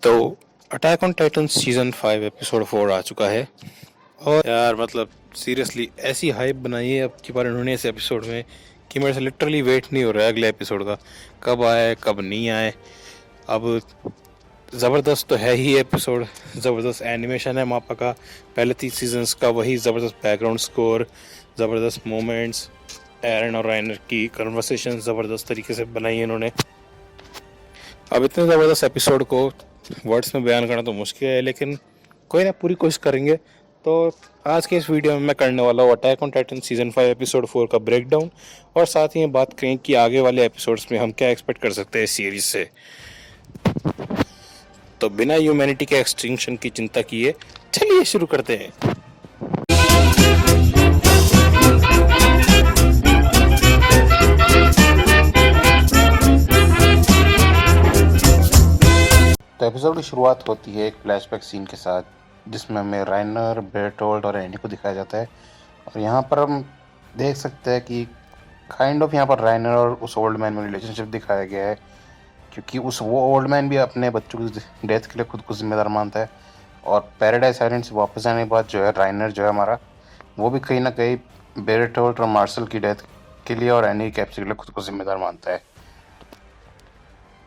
तो attack on Titan season 5 episode 4 आ चुका है। और यार मतलब सीरियसली ऐसी हाइप बनाई है अब की बार इन्होंने इस एपिसोड में कि मेरे से लिटरली वेट नहीं हो रहा है अगले एपिसोड का, कब आए कब नहीं आए। अब ज़बरदस्त तो है ही एपिसोड, ज़बरदस्त एनिमेशन है मापा का, पहले 30 सीजन्स का वही ज़बरदस्त बैकग्राउंड स्कोर, ज़बरदस्त मोमेंट्स, एरन और राइनर की कन्वर्सेशन ज़बरदस्त तरीके से बनाई है इन्होंने। अब इतने ज़बरदस्त एपिसोड को वर्ड्स में बयान करना तो मुश्किल है, लेकिन कोई ना, पूरी कोशिश करेंगे। तो आज के इस वीडियो में मैं करने वाला हूँ attack on Titan season 5 episode 4 का ब्रेकडाउन, और साथ ही ये बात करें कि आगे वाले एपिसोड्स में हम क्या एक्सपेक्ट कर सकते हैं इस सीरीज से। तो बिना ह्यूमैनिटी के एक्सटिंक्शन की चिंता किए चलिए शुरू करते हैं। तो एपिसोड की शुरुआत होती है एक फ्लैशबैक सीन के साथ, जिसमें हमें राइनर, बेरटोल्ड और एनी को दिखाया जाता है। और यहाँ पर हम देख सकते हैं कि काइंड ऑफ यहाँ पर राइनर और उस ओल्ड मैन में रिलेशनशिप दिखाया गया है, क्योंकि वो ओल्ड मैन भी अपने बच्चों की डेथ के लिए खुद को जिम्मेदार मानता है। और पैराडाइज आइलैंड से वापस आने के बाद जो है राइनर जो है हमारा, वो भी कहीं ना कहीं बेरटोल्ड और मार्शल की डेथ के लिए और एनी कैप्चर के लिए खुद को जिम्मेदार मानता है।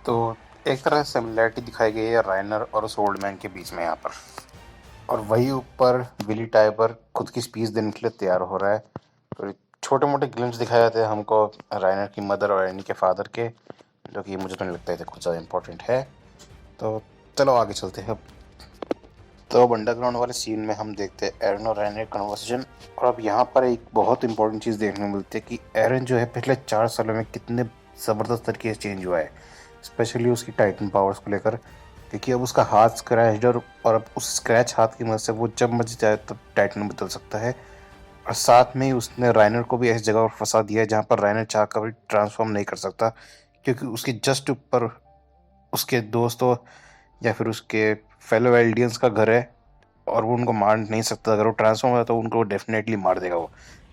तो एक तरह से सिमिलैरिटी दिखाई गई है राइनर और उस ओल्ड मैन के बीच में यहाँ पर। और वही ऊपर विली टाइबर खुद की स्पीच देने के लिए तैयार हो रहा है। तो छोटे मोटे ग्लिम्स दिखाए जाते हैं हमको राइनर की मदर और एनी के फादर के, जो कि मुझे तो नहीं लगता है कुछ ज़्यादा इंपॉर्टेंट है। तो चलो आगे चलते हैं। तो अब अंडरग्राउंड वाले सीन में हम देखते हैं एरन और राइनर कन्वर्सेशन। और अब यहाँ पर एक बहुत इंपॉर्टेंट चीज़ देखने को मिलती है कि एरन जो है पिछले 4 सालों में कितने ज़बरदस्त तरीके से चेंज हुआ है, स्पेशली उसकी टाइटन पावर्स को लेकर। क्योंकि अब उसका हाथ स्क्रैच और अब उस स्क्रैच हाथ की मदद से वो जब मर्जी चाहे तब टाइटन बदल सकता है। और साथ में ही उसने राइनर को भी ऐसी जगह पर फंसा दिया है जहाँ पर राइनर चाह कर भी ट्रांसफॉर्म नहीं कर सकता, क्योंकि उसके जस्ट ऊपर उसके दोस्तों या फिर उसके फेलो एल्डियंस का घर है, और वो उनको मार नहीं सकता। अगर वो ट्रांसफॉर्म होता तो उनको डेफिनेटली मार देगा वो,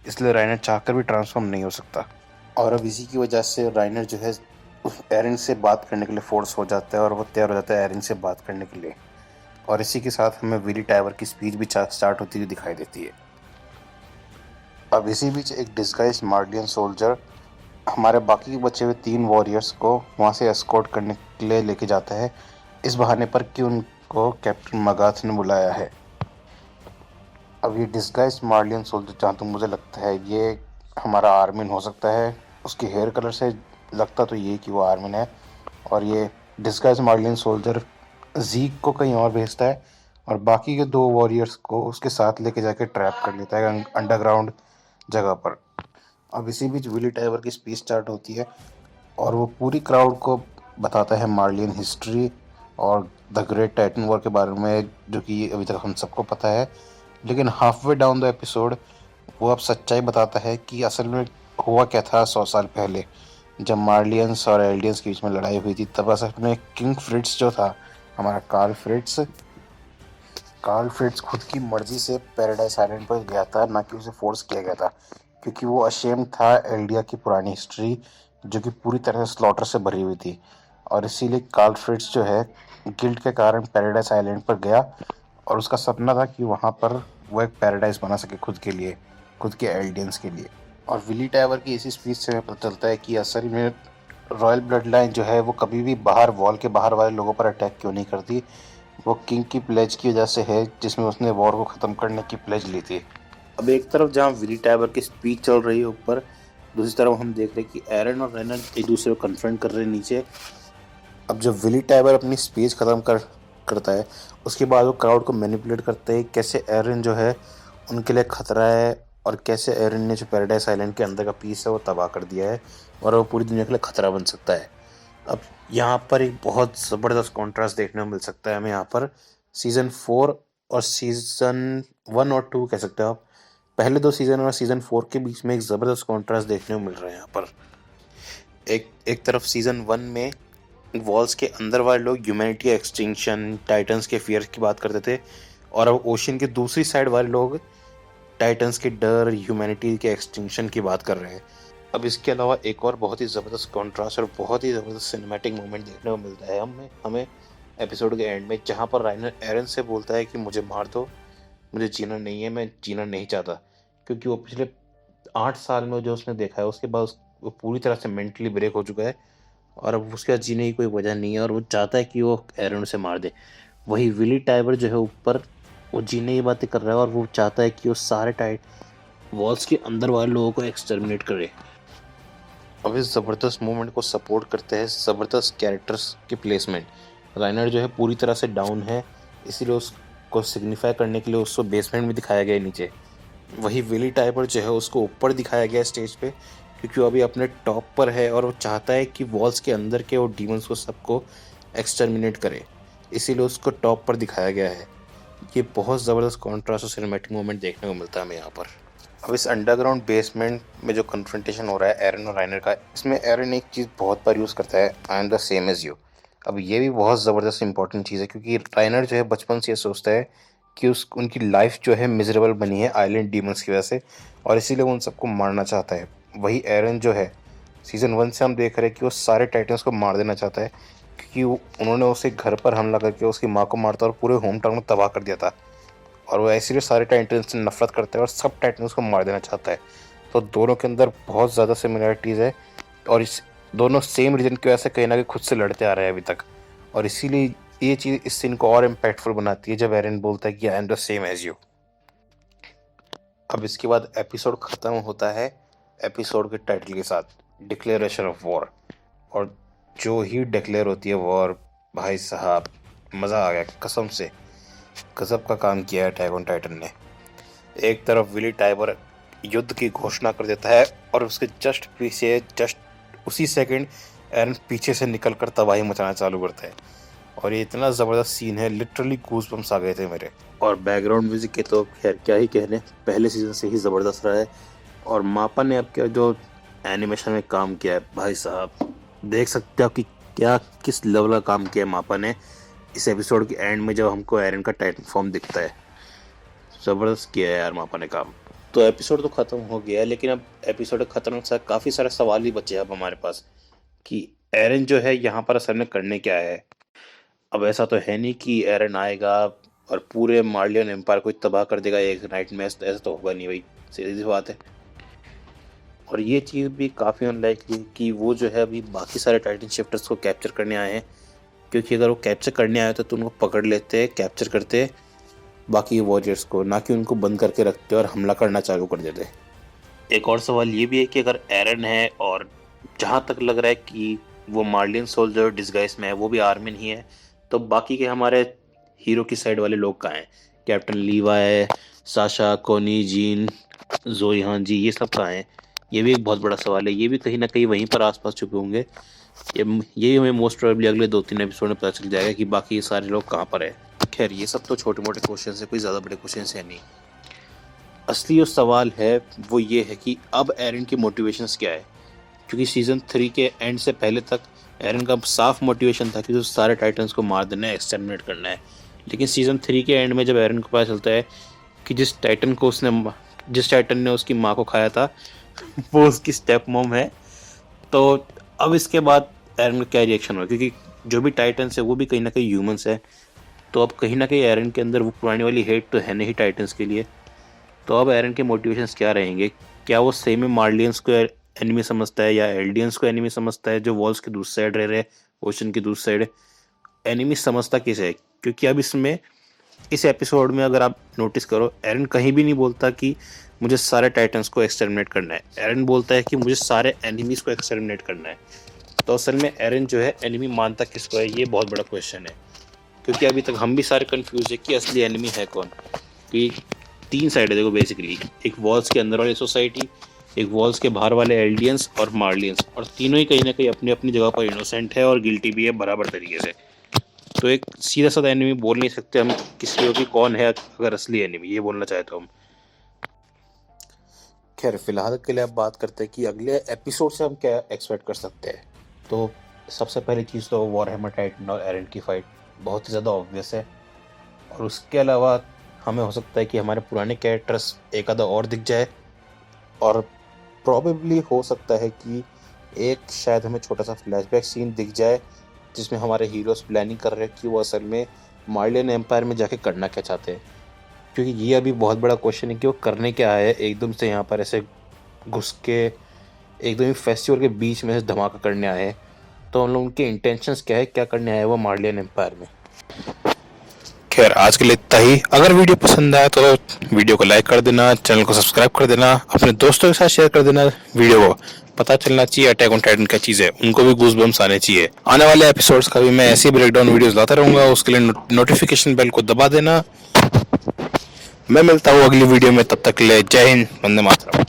इसलिए राइनर चाहकर भी ट्रांसफॉर्म नहीं हो सकता। और अब इसी की वजह से राइनर जो है एरिन से बात करने के लिए फोर्स हो जाता है, और वो तैयार हो जाता है एरिन से बात करने के लिए। और इसी के साथ हमें विली टाइबर की स्पीच भी स्टार्ट होती हुई दिखाई देती है। अब इसी बीच एक डिस्गाइज मार्लियन सोल्जर हमारे बाकी के बचे हुए 3 वॉरियर्स को वहाँ से एस्कॉर्ट करने के लिए लेके जाता है, इस बहाने पर कि उनको कैप्टन मगाथ ने बुलाया है। अब ये डिस्गाइज मार्लियन सोल्जर, जहाँ तक मुझे लगता है ये हमारा आर्मिन हो सकता है। उसके हेयर कलर से लगता तो ये कि वो आर्मिन है। और ये डिस्गाइज मार्लियन सोल्जर जीक को कहीं और भेजता है, और बाकी के 2 वॉरियर्स को उसके साथ लेके जाके ट्रैप कर लेता है अंडरग्राउंड जगह पर। अब इसी बीच विली टाइबर की स्पीच स्टार्ट होती है, और वो पूरी क्राउड को बताता है मार्लियन हिस्ट्री और द ग्रेट टाइटन वॉर के बारे में, जो कि अभी तक हम सबको पता है। लेकिन half way down the episode वो अब सच्चाई बताता है कि असल में हुआ क्या था 100 साल पहले, जब मार्लियंस और एल्डियंस के बीच में लड़ाई हुई थी। तब असल में किंग फ्रिट्स जो था हमारा, कार्ल फ्रिट्स खुद की मर्जी से पैराडाइज आइलैंड पर गया था, ना कि उसे फोर्स किया गया था, क्योंकि वो अशेम था एल्डिया की पुरानी हिस्ट्री जो कि पूरी तरह से स्लॉटर से भरी हुई थी। और इसीलिए कार्ल फ्रिट्स जो है गिल्ट के कारण पैराडाइज आइलैंड पर गया, और उसका सपना था कि वहाँ पर वो एक पैराडाइज बना सके खुद के लिए, खुद के एल्डियंस के लिए। और विली टाइबर की इसी स्पीच से हमें पता चलता है कि असल में रॉयल ब्लड लाइन जो है वो कभी भी बाहर, वॉल के बाहर वाले लोगों पर अटैक क्यों नहीं करती। वो किंग की प्लेज की वजह से है, जिसमें उसने वॉर को ख़त्म करने की प्लेज ली थी। अब एक तरफ जहाँ विली टाइबर की स्पीच चल रही है ऊपर, दूसरी तरफ हम देख रहे हैं कि एरन और रेनर एक दूसरे को कन्फ्रंट कर रहे हैं नीचे। अब जब विली टाइबर अपनी स्पीच ख़त्म करता है, उसके बाद वो क्राउड को मैनिपुलेट करते हैं कैसे एरन जो है उनके लिए खतरा है, और कैसे एरन ने जो पैराडाइज आइलैंड के अंदर का पीस है वो तबाह कर दिया है, और वो पूरी दुनिया के लिए खतरा बन सकता है। अब यहाँ पर एक बहुत ज़बरदस्त कॉन्ट्रास्ट देखने को मिल सकता है हमें यहाँ पर सीज़न 4 और सीज़न 1 और 2 कह सकते हो आप, पहले 2 सीज़न और सीज़न 4 के बीच में एक ज़बरदस्त कॉन्ट्रास्ट देखने को मिल रहा है यहाँ पर। एक तरफ सीज़न 1 में वॉल्स के अंदर वाले लोग ह्यूमैनिटी एक्सटिंक्शन, टाइटन्स के फियर की बात करते थे, और अब ओशन के दूसरी साइड वाले लोग टाइटन्स के डर, ह्यूमैनिटी के एक्सटिंक्शन की बात कर रहे हैं। अब इसके अलावा एक और बहुत ही ज़बरदस्त कॉन्ट्रास्ट और बहुत ही ज़बरदस्त सिनेमैटिक मोमेंट देखने को मिलता है हमें एपिसोड के एंड में, जहाँ पर राइनर एरन से बोलता है कि मुझे मार दो, मुझे जीना नहीं है, मैं जीना नहीं चाहता, क्योंकि वो पिछले 8 साल में जो उसने देखा है उसके बाद वो पूरी तरह से मेंटली ब्रेक हो चुका है और अब उसके बाद जीने की कोई वजह नहीं है और वो चाहता है कि वो एरन से मार दे। वही विली टाइबर जो है ऊपर, वो जीने की बातें कर रहा है और वो चाहता है कि वो सारे टाइट वॉल्स के अंदर वाले लोगों को एक्सटर्मिनेट करे। अब इस ज़बरदस्त मूवमेंट को सपोर्ट करते हैं ज़बरदस्त कैरेक्टर्स के प्लेसमेंट। राइनर जो है पूरी तरह से डाउन है, इसीलिए उसको सिग्निफाई करने के लिए उसको बेसमेंट में दिखाया गया है नीचे। वही विली टाइपर जो है उसको ऊपर दिखाया गया है स्टेज पे, क्योंकि वो अभी अपने टॉप पर है और वो चाहता है कि वॉल्स के अंदर के वो डीमंस को सबको एक्सटर्मिनेट करे, इसीलिए उसको टॉप पर दिखाया गया है। ये बहुत ज़बरदस्त कॉन्ट्रास्ट और सिनेमैटिक मोमेंट देखने को मिलता है हमें यहाँ पर। अब इस अंडरग्राउंड बेसमेंट में जो कन्फ्रंटेशन हो रहा है एरन और राइनर का, इसमें एरन एक चीज़ बहुत बार यूज़ करता है, I am the same as you. अब ये भी बहुत ज़बरदस्त इंपॉर्टेंट चीज़ है, क्योंकि राइनर जो है बचपन से ये सोचता है कि उनकी लाइफ जो है मिजरेबल बनी है आइलैंड डीमंस की वजह से, और इसीलिए वो उन सबको मारना चाहता है। वही एरन जो है सीज़न 1 से हम देख रहे हैं कि वो सारे टाइटन्स को मार देना चाहता है, क्योंकि उन्होंने उसे घर पर हमला करके उसकी माँ को मारता और पूरे होम टाउन को तबाह कर दिया था, और वो इसीलिए सारे टाइटन्स से नफरत करता है और सब टाइटन्स को मार देना चाहता है। तो दोनों के अंदर बहुत ज़्यादा सिमिलरिटीज़ है, और इस दोनों सेम रीजन की वजह से कहीं ना कहीं खुद से लड़ते आ रहे हैं अभी तक, और इसीलिए ये चीज़ इस सीन को और इम्पैक्टफुल बनाती है जब एरन बोलता है कि I am the same as you. अब इसके बाद एपिसोड ख़त्म होता है एपिसोड के टाइटल के साथ, डिक्लेरेशन ऑफ वॉर। और जो ही डिक्लेयर होती है वॉर, भाई साहब मज़ा आ गया कसम से। गजब का काम किया है अटैक ऑन टाइटन ने। एक तरफ विली टाइबर युद्ध की घोषणा कर देता है और उसके जस्ट उसी सेकंड एरन पीछे से निकलकर तबाही मचाना चालू करता है, और ये इतना ज़बरदस्त सीन है, लिटरली गूज़बम्प्स आ गए थे मेरे। और बैकग्राउंड म्यूजिक के तो खैर क्या ही कहने, पहले सीजन से ही ज़बरदस्त रहा है। और मापा ने अब क्या जो एनिमेशन में काम किया है, भाई साहब देख सकते हो कि क्या किस लेवल का काम किया है मापा ने इस एपिसोड के एंड में, जब हमको एरन का टाइटन फॉर्म दिखता है। ज़बरदस्त किया है यार मापा ने काम। तो एपिसोड तो ख़त्म हो गया है, लेकिन अब एपिसोड ख़त्म से काफ़ी सारे सवाल ही बचे अब हमारे पास कि एरन जो है यहाँ पर असल में करने क्या है। अब ऐसा तो है नहीं कि एरन आएगा और पूरे मार्लियन एम्पायर को तबाह कर देगा एक नाइट में, ऐसा तो होगा नहीं भाई, सीधी सी बात है। और ये चीज़ भी काफ़ी अनलाइकली कि वो जो है अभी बाकी सारे टाइटन शिफ्टर्स को कैप्चर करने आए हैं, क्योंकि अगर वो कैप्चर करने आए तो उनको पकड़ लेते, कैप्चर करते बाकी वॉरियर्स को, ना कि उनको बंद करके रखते और हमला करना चालू कर देते। एक और सवाल ये भी है कि अगर एरन है और जहाँ तक लग रहा है कि वो मार्लियन सोल्जर डिस्गाइज में है, वो भी आर्मिन ही है, तो बाकी के हमारे हीरो की साइड वाले लोग कहाँ हैं? कैप्टन लीवाई, साशा, कोनी, जीन, जोई, हाँ जी, ये सब कहाँ हैं? ये भी एक बहुत बड़ा सवाल है। ये भी कहीं ना कहीं वहीं पर आसपास छुपे होंगे। ये हमें मोस्ट प्रोबेबली अगले 2-3 एपिसोड में पता चल जाएगा कि बाकी ये सारे लोग कहाँ पर है। खैर ये सब तो छोटे मोटे क्वेश्चन है, कोई ज़्यादा बड़े क्वेश्चन है नहीं। असली जो सवाल है वो ये है कि अब एरन की मोटिवेशंस क्या है, क्योंकि सीज़न 3 के एंड से पहले तक एरन का साफ मोटिवेशन था कि उसे सारे टाइटन्स को मार देना है, एक्सटर्मिनेट करना है। लेकिन सीज़न 3 के एंड में जब एरन को पता चलता है कि जिस टाइटन ने उसकी माँ को खाया था वो उसकी स्टेप मॉम है, तो अब इसके बाद एरन का क्या रिएक्शन होगा, क्योंकि जो भी टाइटन्स है वो भी कहीं ना कहीं ह्यूमंस है। तो अब कहीं ना कहीं एरन के अंदर वो पुरानी वाली हेट तो है नहीं टाइटन्स के लिए। तो अब एरन के मोटिवेशंस क्या रहेंगे? क्या वो सही में मार्लियंस को एनिमी समझता है या एल्डियंस को एनिमी समझता है, जो वॉल्स के दूसरी साइड रह रहे, ओशन की दूसरी साइड? एनिमी समझता किसे है? क्योंकि अब इस एपिसोड में अगर आप नोटिस करो, एरन कहीं भी नहीं बोलता कि मुझे सारे टाइटन्स को एक्सटर्मिनेट करना है। एरन बोलता है कि मुझे सारे एनिमीज को एक्सटर्मिनेट करना है। तो असल में एरन जो है एनिमी मानता किसको है, ये बहुत बड़ा क्वेश्चन है, क्योंकि अभी तक हम भी सारे कंफ्यूज है कि असली एनिमी है कौन। कि 3 साइड है देखो बेसिकली, एक वॉल्स के अंदर वाली सोसाइटी, एक वॉल्स के बाहर वाले एल्डियंस और मार्लियंस, और तीनों ही कहीं ना कहीं अपनी अपनी जगह पर इनोसेंट है और गिल्टी भी है बराबर तरीके से। तो एक सीधा साधा एनिमी बोल नहीं सकते हम किसी को कि कौन है अगर असली एनिमी, ये बोलना चाहे तो हम। खैर फिलहाल के लिए अब बात करते हैं कि अगले एपिसोड से हम क्या एक्सपेक्ट कर सकते हैं। तो सबसे पहली चीज़ तो वॉरहैमर टाइटन और एरन की फाइट बहुत ही ज़्यादा ऑब्वियस है, और उसके अलावा हमें हो सकता है कि हमारे पुराने कैरेक्टर्स एक आधा और दिख जाए, और प्रॉबेबली हो सकता है कि एक शायद हमें छोटा सा फ्लैशबैक सीन दिख जाए जिसमें हमारे हीरोज प्लानिंग कर रहे हैं कि वो असल में मार्लियन एम्पायर में जाके करना क्या चाहते हैं, क्योंकि ये अभी बहुत बड़ा क्वेश्चन है कि वो करने क्या आए हैं एकदम से यहाँ पर ऐसे घुस के एकदम ही फेस्टिवल के बीच में से धमाका करने आए हैं। तो हम लोग उनके इंटेंशंस क्या है, क्या करने आए हैं वो मार्लियन एम्पायर में। खैर आज के लिए इतना ही। अगर वीडियो पसंद आया तो वीडियो को लाइक कर देना, चैनल को सब्सक्राइब कर देना, अपने दोस्तों के साथ शेयर कर देना। वीडियो को पता चलना चाहिए अटैक ऑन टाइटन क्या चीज़ है, उनको भी गूज बम्स आने चाहिए। आने वाले एपिसोड्स का भी मैं ऐसी ब्रेकडाउन वीडियोस लाता रहूंगा, उसके लिए नोटिफिकेशन बेल को दबा देना। मैं मिलता हूँ अगली वीडियो में, तब तक के लिए जय हिंद, वंदे मातरम।